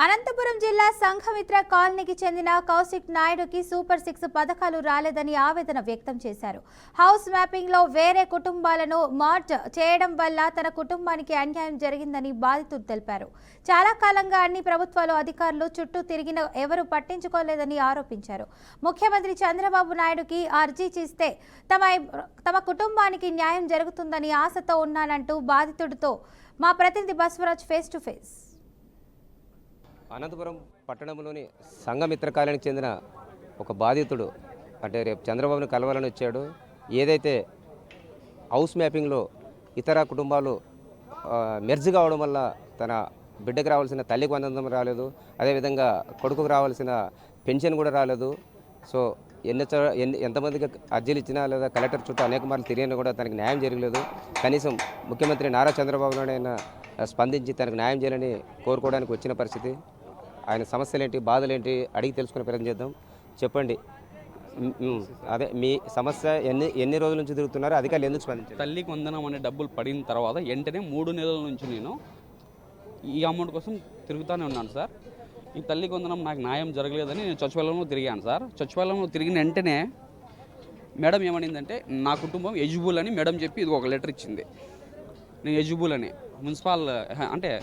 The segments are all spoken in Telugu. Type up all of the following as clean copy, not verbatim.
అనంతపురం జిల్లా సంఘమిత్ర కాలనీకి చెందిన కౌశిక్ నాయుడుకి సూపర్ 6 పథకాలు రాలేదని ఆవేదన వ్యక్తం చేశారు. హౌస్ మ్యాపింగ్ లో వేరే కుటుంబాలను మార్జ్ చేయడం వల్ల తన కుటుంబానికి అన్యాయం జరిగిందని బాధితుడు తెలిపారు. చాలా కాలంగా అన్ని ప్రభుత్వాలు అధికారులు చుట్టూ తిరిగిన ఎవరూ పట్టించుకోలేదని ఆరోపించారు. ముఖ్యమంత్రి చంద్రబాబు నాయుడుకి అర్జీ చేస్తే తమ కుటుంబానికి న్యాయం జరుగుతుందని ఆశతో ఉన్నానంటూ బాధితుడితో మా ప్రతినిధి Basavaraj face to face. Anantapuram పట్టణంలోని సంఘమిత్ర కాలనీకి చెందిన ఒక బాధితుడు అంటే రేపు చంద్రబాబును కలవాలని వచ్చాడు. ఏదైతే హౌస్ మ్యాపింగ్లో ఇతర కుటుంబాలు మెర్జ్ కావడం వల్ల తన బిడ్డకు రావాల్సిన తల్లికి వందనం రాలేదు, అదేవిధంగా కొడుకుకు రావాల్సిన పెన్షన్ కూడా రాలేదు. సో ఎంతమందికి అర్జీలు ఇచ్చినా లేదా కలెక్టర్ చుట్టూ అనేక మార్లు తిరిగినా కూడా తనకి న్యాయం జరగలేదు. కనీసం ముఖ్యమంత్రి నారా చంద్రబాబు నాయుడు అయినా స్పందించి తనకు న్యాయం చేయాలని కోరుకోవడానికి వచ్చిన పరిస్థితి. ఆయన సమస్యలేంటి, బాధలేంటి అడిగి తెలుసుకునే ప్రయత్నం చేద్దాం. చెప్పండి, అదే మీ సమస్య ఎన్ని రోజుల నుంచి తిరుగుతున్నారు, అధికారులు ఎందుకు స్పందించారు? తల్లికి వందనం అనే డబ్బులు పడిన తర్వాత వెంటనే 3 నెలల నుంచి నేను ఈ అమౌంట్ కోసం తిరుగుతూనే ఉన్నాను సార్. ఈ తల్లికి వందనం నాకు న్యాయం జరగలేదని నేను సచివాలయంలో తిరిగాను సార్. సచివాలయంలో తిరిగిన వెంటనే మేడం ఏమనిందంటే నా కుటుంబం ఎలిజిబుల్ అని మేడం చెప్పి ఇది ఒక లెటర్ ఇచ్చింది. నేను ఎలిజిబుల్ అని మున్సిపల్ అంటే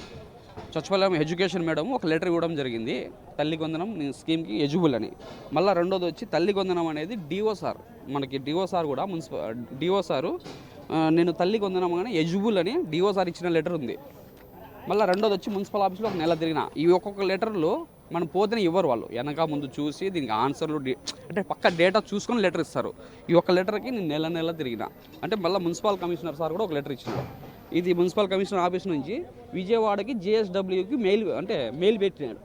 సచివాలయం ఎడ్యుకేషన్ మేడం ఒక లెటర్ ఇవ్వడం జరిగింది, తల్లికి వందనం స్కీమ్కి ఎలిజిబుల్ అని. మళ్ళీ రెండోది వచ్చి తల్లికి వందనం అనేది డిఓ సార్, మనకి డిఓ సార్ కూడా డిఓ సారు నేను తల్లికి వందనం కానీ ఎలిజిబుల్ అని డిఓ సార్ ఇచ్చిన లెటర్ ఉంది. మళ్ళీ రెండోది వచ్చి మున్సిపల్ ఆఫీస్లో ఒక నెల తిరిగిన. ఈ ఒక్కొక్క లెటర్లో మనం పోతేనే ఇవ్వరు, వాళ్ళు వెనక ముందు చూసి దీనికి ఆన్సర్లు అంటే పక్క డేటా చూసుకొని లెటర్ ఇస్తారు. ఈ ఒక్క లెటర్కి నేను నెల తిరిగిన. అంటే మళ్ళీ మున్సిపల్ కమిషనర్ సార్ కూడా ఒక లెటర్ ఇచ్చినారు. ఇది మున్సిపల్ కమిషనర్ ఆఫీస్ నుంచి విజయవాడకి JSWకి మెయిల్ పెట్టినాడు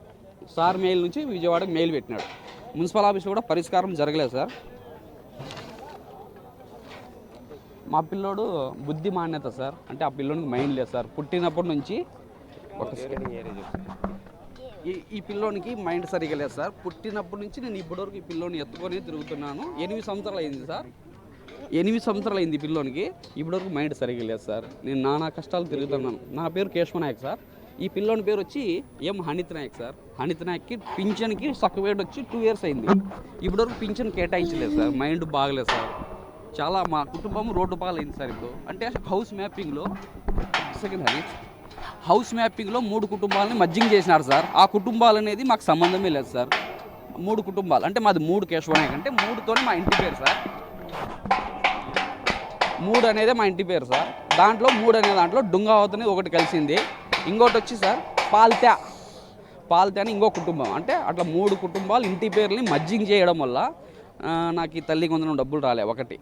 సార్. మెయిల్ నుంచి విజయవాడకి మెయిల్ పెట్టినాడు. మున్సిపల్ ఆఫీస్లో కూడా పరిష్కారం జరగలేదు సార్. మా పిల్లోడు బుద్ధి మాన్యత సార్, అంటే ఆ పిల్లోనికి మైండ్ లేదు సార్. పుట్టినప్పటి నుంచి ఈ పిల్లోనికి మైండ్ సరిగా లేదు సార్. పుట్టినప్పటి నుంచి నేను ఇప్పటివరకు ఈ పిల్లోని ఎత్తుకొని తిరుగుతున్నాను. 8 సంవత్సరాలు అయింది సార్. 8 సంవత్సరాలు అయింది పిల్లోనికి, ఇప్పటివరకు మైండ్ సరిగా లేదు సార్. నేను నానా కష్టాలు తిరుగుతున్నాను. నా పేరు కేశవ నాయక్ సార్. ఈ పిల్లోని పేరు వచ్చి హనీత్ నాయక్ సార్. హనీత్ నాయక్కి పింఛన్కి సర్టిఫికేట్ వచ్చి 2 ఇయర్స్ అయింది. ఇప్పటివరకు పింఛన్ కేటాయించలేదు సార్. మైండ్ బాగలేదు సార్. చాలా మా కుటుంబం రోడ్డు పాలైంది సార్. ఇప్పుడు అంటే హౌస్ మ్యాపింగ్లో 3 కుటుంబాలని మధ్యం చేసినారు సార్. ఆ కుటుంబాలు అనేది మాకు సంబంధమే లేదు సార్. 3 కుటుంబాలు అంటే మాది 3 కేశవ నాయక్ అంటే 3తోనే మా ఇంటి పేరు సార్. 3 అనేదే మా ఇంటి పేరు సార్. దాంట్లో 3 అనే దాంట్లో డుంగావత్ అనేది ఒకటి కలిసింది. ఇంకోటి వచ్చి సార్ పాల్తే అని ఇంకో కుటుంబం. అంటే అట్లా 3 కుటుంబాలు ఇంటి పేర్లని మధ్యం చేయడం వల్ల నాకు ఈ తల్లికి వందనం డబ్బులు రాలే ఒకటి.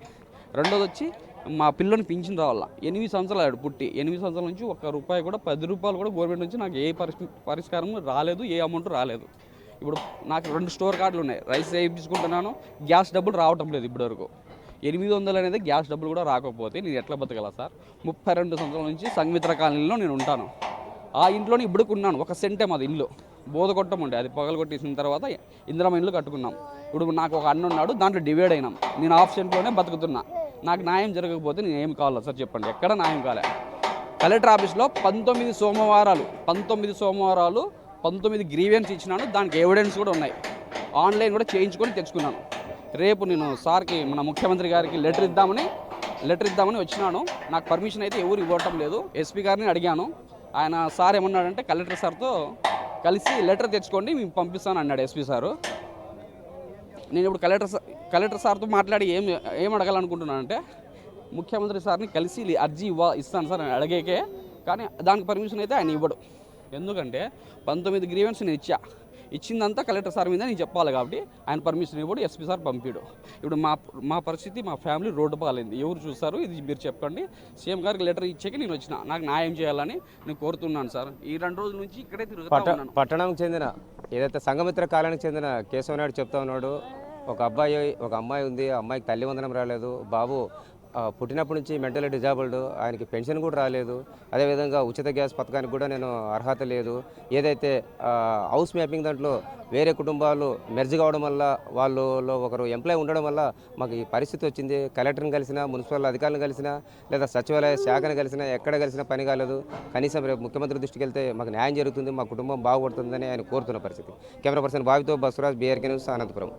రెండోది వచ్చి మా పిల్లని పింఛన్ రావాల. 8 సంవత్సరాలు ఆడు పుట్టి 8 సంవత్సరాల నుంచి ₹1 కూడా 10 రూపాయలు కూడా గవర్నమెంట్ నుంచి నాకు ఏ పరిష్కారం రాలేదు, ఏ అమౌంట్ రాలేదు. ఇప్పుడు నాకు 2 స్టోర్ కార్డులు ఉన్నాయి. రైస్ వేయించుకుంటున్నాను, గ్యాస్ డబ్బులు రావటం లేదు ఇప్పటివరకు. 800 అనేది గ్యాస్ డబ్బులు కూడా రాకపోతే నేను ఎట్లా బతకలా సార్? 32 సంవత్సరాల నుంచి సంఘమిత్ర కాలనీలో నేను ఉంటాను. ఆ ఇంట్లోనే ఇప్పటికి ఉన్నాను. 1 సెంటే మాది ఇల్లు, బోధకొట్టం ఉండే, అది పగలగొట్టేసిన తర్వాత ఇందిరమ్మ ఇల్లు కట్టుకున్నాం. ఇప్పుడు నాకు ఒక అన్న ఉన్నాడు, దాంట్లో డివైడ్ అయినాం. నేను హాఫ్ సెంట్లోనే బతుకుతున్నా. నాకు న్యాయం జరగకపోతే నేను ఏం కావాలా సార్ చెప్పండి? ఎక్కడ న్యాయం కాలే. కలెక్టర్ ఆఫీస్లో 19 సోమవారాలు 19 గ్రీవెన్స్ ఇచ్చినాను. దానికి ఎవిడెన్స్ కూడా ఉన్నాయి. ఆన్లైన్ కూడా చేయించుకొని తెచ్చుకున్నాను. రేపు నేను సార్కి, మన ముఖ్యమంత్రి గారికి లెటర్ ఇద్దామని వచ్చినాను. నాకు పర్మిషన్ అయితే ఎవరు ఇవ్వటం లేదు. ఎస్పీ గారిని అడిగాను. ఆయన సార్ ఏమన్నాడంటే కలెక్టర్ సార్తో కలిసి లెటర్ తెచ్చుకోండి, మేము పంపిస్తాను అన్నాడు ఎస్పీ సారు. నేను ఇప్పుడు కలెక్టర్ సార్తో మాట్లాడి ఏం అడగాలనుకుంటున్నానంటే ముఖ్యమంత్రి సార్ని కలిసి అర్జీ ఇస్తాను సార్ అని అడిగేకే, కానీ దానికి పర్మిషన్ అయితే ఆయన ఇవ్వడు. ఎందుకంటే 19 గ్రీవెన్స్ నేను ఇచ్చిందంతా కలెక్టర్ సార్ మీద నేను చెప్పాలి కాబట్టి ఆయన పర్మిషన్ ఇవ్వడు, ఎస్పీ సార్ పంపిడు. ఇప్పుడు మా పరిస్థితి, మా ఫ్యామిలీ రోడ్డు పాలైంది. ఎవరు చూస్తారు ఇది మీరు చెప్పండి. సీఎం గారికి లెటర్ ఇచ్చాక నేను వచ్చిన. నాకు న్యాయం చేయాలని నేను కోరుతున్నాను సార్. ఈ 2 రోజుల నుంచి ఇక్కడే తిరుగుతున్నాను. పట్టణంకి చెందిన ఏదైతే సంఘమిత్ర కాలనీకి చెందిన కేశవ నాయుడు చెప్తా ఉన్నాడు, ఒక అమ్మాయి ఉంది, ఆ అమ్మాయికి తల్లి వందనం రాలేదు, బాబు పుట్టినప్పటి నుంచి మెంటల్లీ డిజాబుల్డ్, ఆయనకి పెన్షన్ కూడా రాలేదు. అదేవిధంగా ఉచిత గ్యాస్ పథకానికి కూడా నేను అర్హత లేదు. ఏదైతే హౌస్ మ్యాపింగ్ దాంట్లో వేరే కుటుంబాలు మెర్జ్ కావడం వల్ల వాళ్ళలో ఒకరు ఎంప్లాయ్ ఉండడం వల్ల మాకు ఈ పరిస్థితి వచ్చింది. కలెక్టర్ని కలిసినా, మున్సిపల్ అధికారులను కలిసినా, లేదా సచివాలయ శాఖను కలిసినా, ఎక్కడ కలిసినా పని కాలేదు. కనీసం రేపు ముఖ్యమంత్రి దృష్టికి వెళ్తే మాకు న్యాయం జరుగుతుంది, మా కుటుంబం బాగుపడుతుందని ఆయన కోరుతున్న పరిస్థితి. కెమెరా పర్సన్ బావితో బసవరాజ్, బీఆర్కే న్యూస్, అనంతపురం.